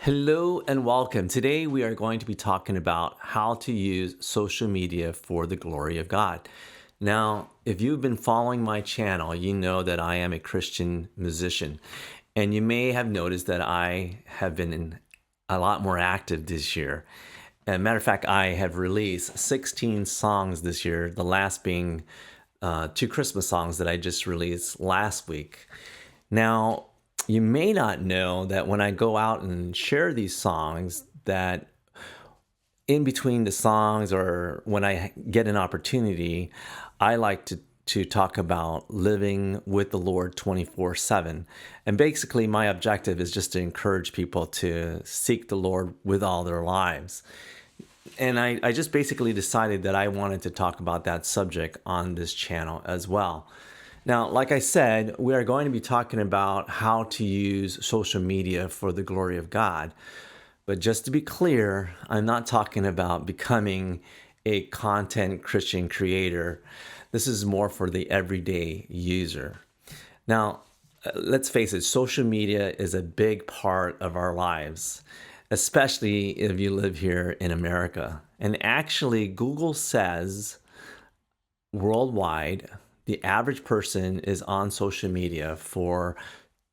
Hello and welcome. Today we are going to be talking about how to use social media for the glory of God. Now, if you've been following my channel, you know that I am a Christian musician. And you may have noticed that I have been a lot more active this year. As a matter of fact, I have released 16 songs this year, the last being two Christmas songs that I just released last week. Now, you may not know that when I go out and share these songs, that in between the songs or when I get an opportunity, I like to talk about living with the Lord 24/7. And basically, my objective is just to encourage people to seek the Lord with all their lives. And I just basically decided that I wanted to talk about that subject on this channel as well. Now, like I said, we are going to be talking about how to use social media for the glory of God. But just to be clear, I'm not talking about becoming a content Christian creator. This is more for the everyday user. Now, let's face it, social media is a big part of our lives, especially if you live here in America. And actually, Google says worldwide, the average person is on social media for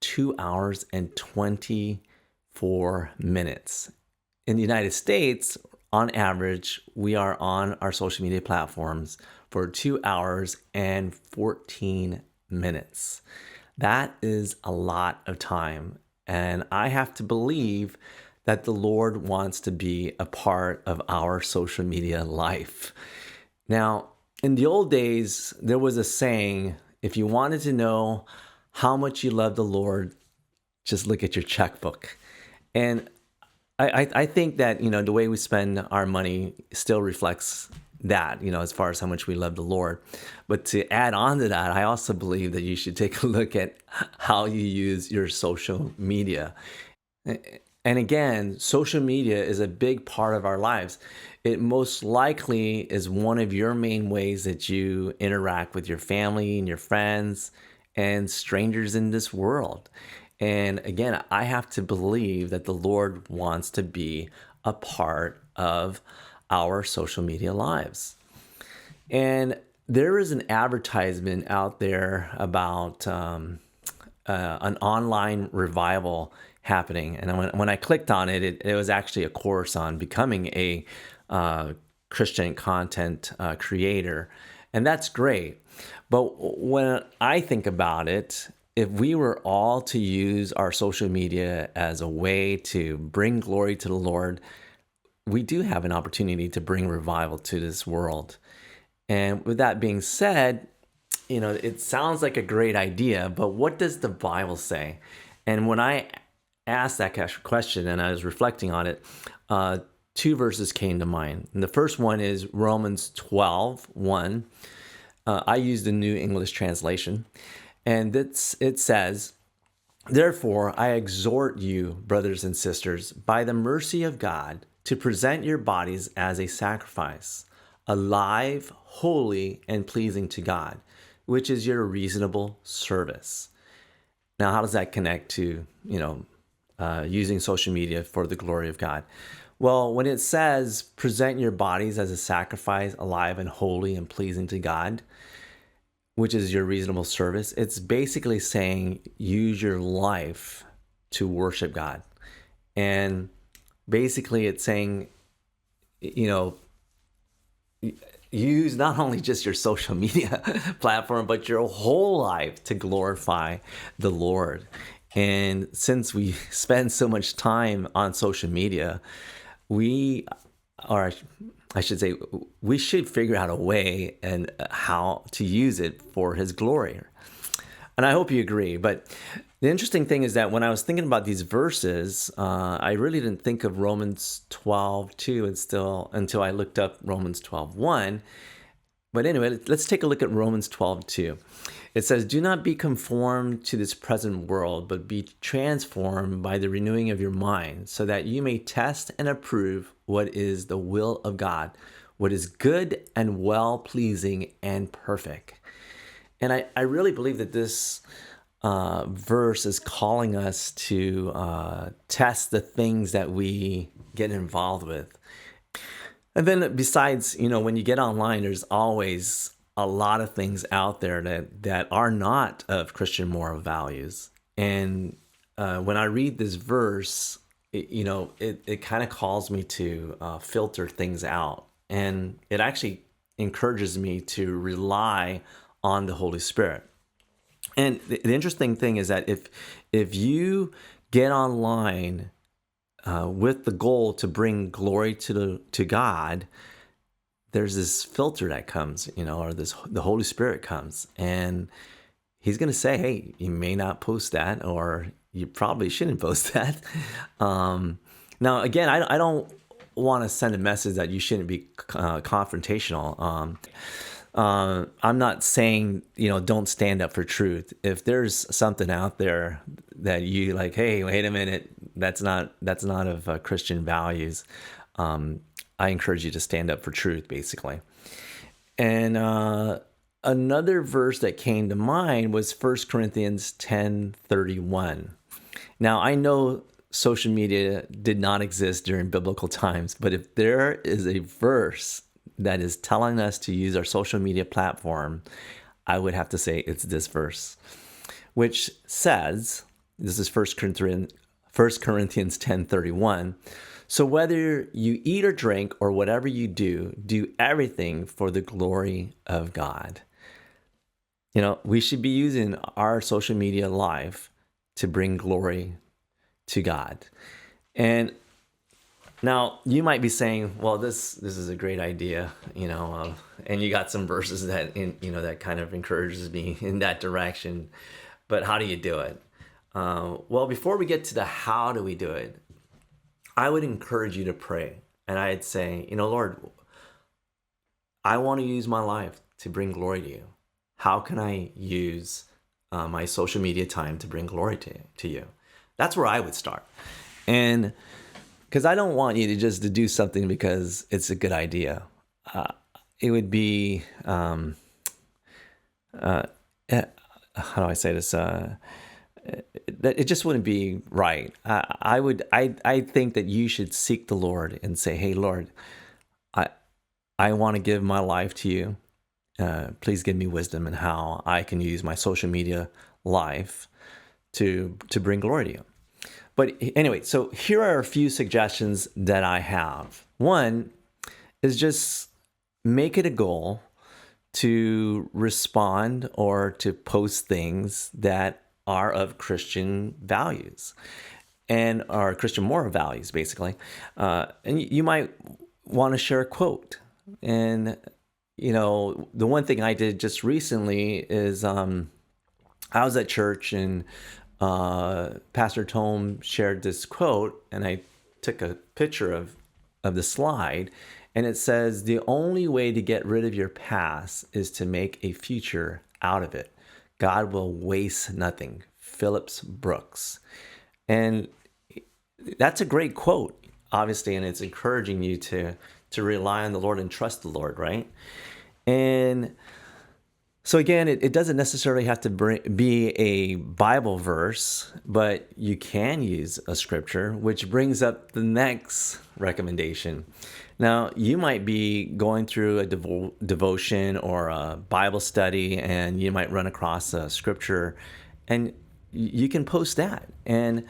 2 hours and 24 minutes. In the United States, on average, we are on our social media platforms for 2 hours and 14 minutes. That is a lot of time. And I have to believe that the Lord wants to be a part of our social media life. Now, in the old days, there was a saying, if you wanted to know how much you love the Lord, just look at your checkbook. And I think that, the way we spend our money still reflects that, as far as how much we love the Lord. But to add on to that, I also believe that you should take a look at how you use your social media. And again, social media is a big part of our lives. It most likely is one of your main ways that you interact with your family and your friends and strangers in this world. And again, I have to believe that the Lord wants to be a part of our social media lives. And there is an advertisement out there about an online revival happening. And when I clicked on it, it was actually a course on becoming a Christian content creator. And that's great. But when I think about it, if we were all to use our social media as a way to bring glory to the Lord, we do have an opportunity to bring revival to this world. And with that being said, it sounds like a great idea, but what does the Bible say? And when I asked that question and I was reflecting on it, two verses came to mind. And the first one is Romans 12:1. I use the New English Translation. And it says, "Therefore, I exhort you, brothers and sisters, by the mercy of God, to present your bodies as a sacrifice, alive, holy, and pleasing to God, which is your reasonable service." Now, how does that connect to, using social media for the glory of God? Well, when it says present your bodies as a sacrifice, alive and holy and pleasing to God, which is your reasonable service, it's basically saying use your life to worship God. And basically it's saying, use not only just your social media platform, but your whole life to glorify the Lord. And since we spend so much time on social media, we should figure out a way and how to use it for His glory. And I hope you agree. But the interesting thing is that when I was thinking about these verses, I really didn't think of Romans 12:2 until I looked up Romans 12:1. But anyway, let's take a look at Romans 12:2. It says, "Do not be conformed to this present world, but be transformed by the renewing of your mind, so that you may test and approve what is the will of God, what is good and well-pleasing and perfect." And I really believe that this verse is calling us to test the things that we get involved with. And then besides, when you get online, there's always a lot of things out there that are not of Christian moral values. And when I read this verse, it kind of calls me to filter things out. And it actually encourages me to rely on the Holy Spirit. And the interesting thing is that if you get online with the goal to bring glory to God, there's this filter that comes, or the Holy Spirit comes, and He's going to say, "Hey, you may not post that, or you probably shouldn't post that." Now, again, I don't want to send a message that you shouldn't be confrontational. I'm not saying, don't stand up for truth. If there's something out there that you like, hey, wait a minute, that's not of Christian values, I encourage you to stand up for truth, basically. And another verse that came to mind was 1 Corinthians 10:31. Now, I know social media did not exist during biblical times, but if there is a verse that is telling us to use our social media platform, I would have to say it's this verse, which says, this is 1 Corinthians 10:31, so whether you eat or drink or whatever you do everything for the glory of God. We should be using our social media life to bring glory to God. And now you might be saying, well, this is a great idea, and you got some verses that that kind of encourages me in that direction. But how do you do it? Well, before we get to the how do we do it, I would encourage you to pray, and I'd say, Lord, I want to use my life to bring glory to you. How can I use my social media time to bring glory to you? That's where I would start, and because I don't want you to do something because it's a good idea. It would be, how do I say this? It just wouldn't be right. I think that you should seek the Lord and say, hey, Lord, I want to give my life to you. Please give me wisdom in how I can use my social media life to bring glory to you. But anyway, so here are a few suggestions that I have. One is just make it a goal to respond or to post things that are of Christian values and are Christian moral values, basically. And you might want to share a quote. And, the one thing I did just recently is I was at church and Pastor Tom shared this quote, and I took a picture of the slide, and it says, the only way to get rid of your past is to make a future out of it. God will waste nothing. Phillips Brooks. And that's a great quote, obviously, and it's encouraging you to rely on the Lord and trust the Lord, right? And so again, it doesn't necessarily have to be a Bible verse, but you can use a scripture, which brings up the next recommendation. Now, you might be going through a devotion or a Bible study, and you might run across a scripture, and you can post that. And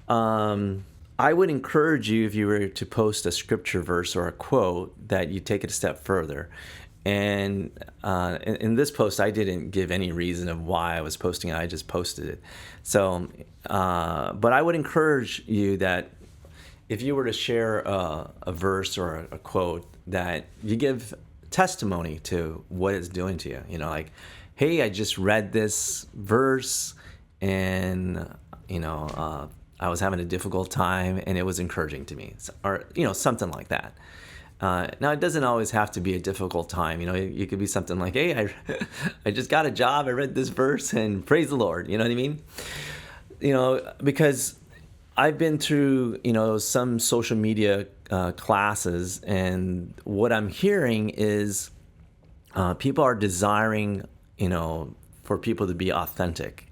I would encourage you, if you were to post a scripture verse or a quote, that you take it a step further. And in this post, I didn't give any reason of why I was posting it. I just posted it. So, but I would encourage you that if you were to share a verse or a quote, that you give testimony to what it's doing to you. Like, hey, I just read this verse, and I was having a difficult time, and it was encouraging to me, or something like that. Now, it doesn't always have to be a difficult time. You could be something like, hey, I just got a job. I read this verse, and praise the Lord. You know what I mean? Because I've been through, some social media classes, and what I'm hearing is people are desiring, for people to be authentic.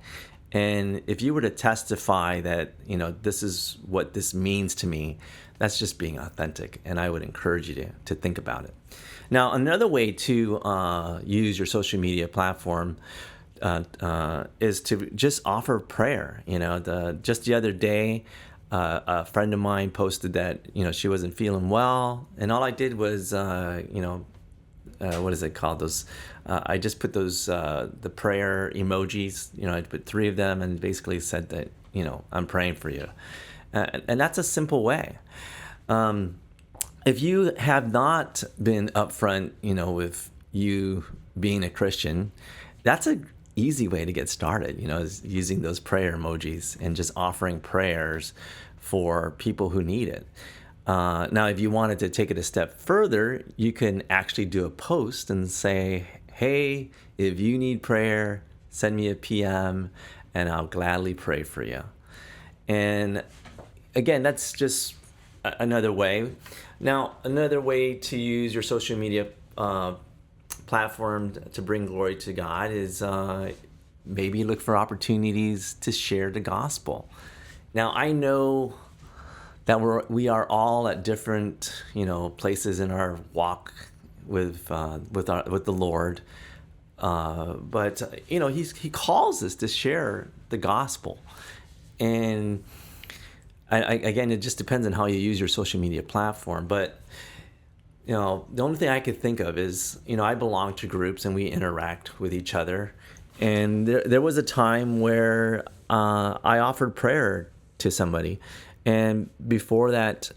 And if you were to testify that, this is what this means to me, that's just being authentic. And I would encourage you to think about it. Now, another way to use your social media platform is to just offer prayer. Just the other day, a friend of mine posted that, she wasn't feeling well. And all I did was, what is it called? I just put those, the prayer emojis, I put 3 of them and basically said that, I'm praying for you. And that's a simple way. If you have not been upfront, with you being a Christian, that's a easy way to get started, is using those prayer emojis and just offering prayers for people who need it. Now, if you wanted to take it a step further, you can actually do a post and say, hey, if you need prayer, send me a PM and I'll gladly pray for you. And again, that's just another way. Now, another way to use your social media platform to bring glory to God is maybe look for opportunities to share the gospel. Now, I know that we are all at different, places in our walk with the Lord, but He calls us to share the gospel, and again, it just depends on how you use your social media platform. But the only thing I could think of is, I belong to groups and we interact with each other, and there was a time where I offered prayer to somebody. And before that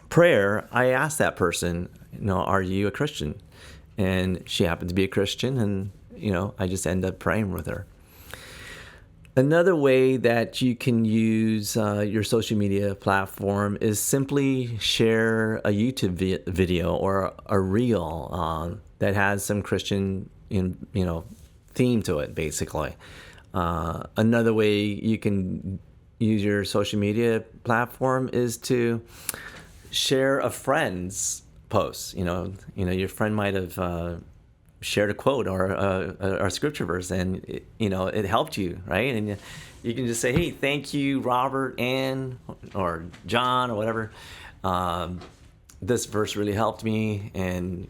prayer, I asked that person, are you a Christian? And she happened to be a Christian, and, I just ended up praying with her. Another way that you can use your social media platform is simply share a YouTube video or a reel that has some Christian, theme to it, basically. Another way you can use your social media platform is to share a friend's post. Your friend might have shared a quote or a scripture verse, and it helped you, right? And you can just say, hey, thank you, Robert, Ann, or John, or whatever. This verse really helped me. And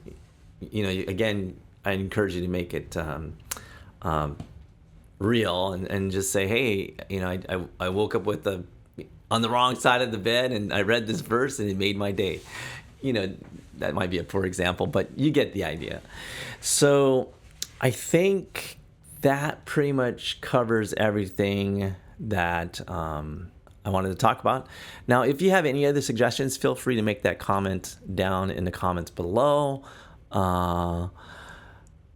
again, I encourage you to make it real and just say, hey, I woke up on the wrong side of the bed and I read this verse and it made my day. That might be a poor example, but you get the idea. So I think that pretty much covers everything that I wanted to talk about. Now, if you have any other suggestions, feel free to make that comment down in the comments below. I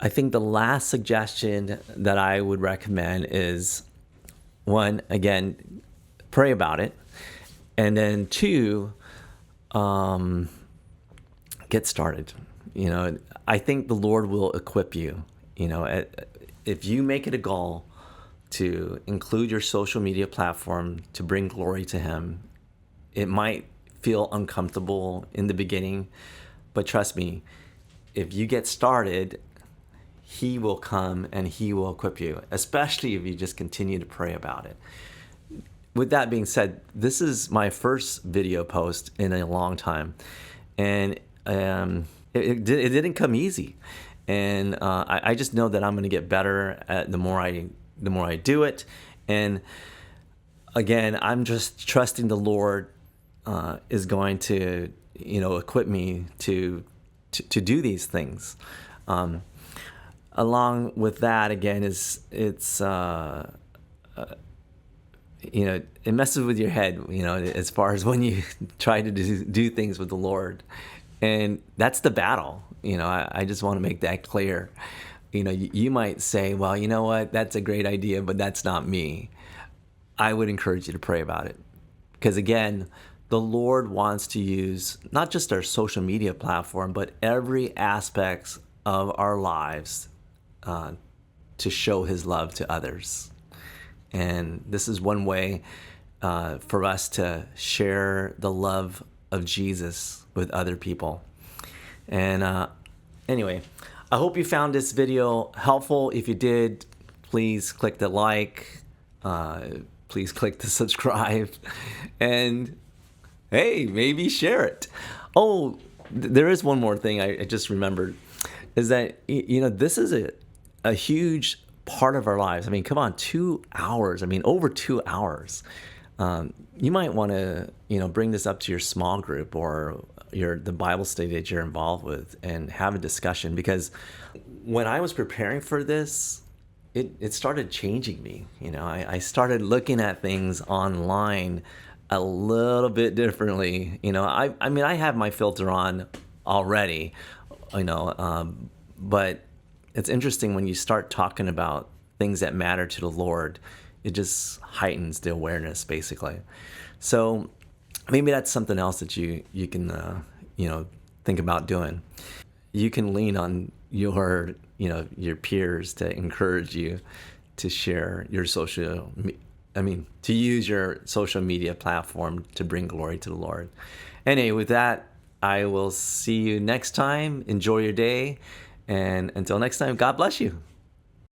think the last suggestion that I would recommend is, 1, again, pray about it. And then 2, get started. I think the Lord will equip you. If you make it a goal to include your social media platform to bring glory to Him, it might feel uncomfortable in the beginning, but trust me, if you get started, He will come and He will equip you, especially if you just continue to pray about it. With that being said, this is my first video post in a long time, and it didn't come easy. And I just know that I'm going to get better the more I do it. And again, I'm just trusting the Lord is going to equip me to do these things. Along with that, again, it messes with your head, as far as when you try to do things with the Lord. And that's the battle. I just want to make that clear. You might say, well, you know what, that's a great idea, but that's not me. I would encourage you to pray about it. Because again, the Lord wants to use not just our social media platform, but every aspect of our lives to show His love to others. And this is one way for us to share the love of Jesus with other people. And anyway, I hope you found this video helpful. If you did, please click the like. Please click the subscribe. And hey, maybe share it. Oh, there is one more thing I just remembered, is that, this is a huge part of our lives. I mean, come on, 2 hours. I mean, over 2 hours. You might want to, bring this up to your small group or the Bible study that you're involved with and have a discussion. Because when I was preparing for this, it started changing me. I started looking at things online a little bit differently. I mean, I have my filter on already, but it's interesting when you start talking about things that matter to the Lord, it just heightens the awareness, basically. So maybe that's something else that you can, think about doing. You can lean on your peers to encourage you to share your to use your social media platform to bring glory to the Lord. Anyway, with that, I will see you next time. Enjoy your day. And until next time, God bless you.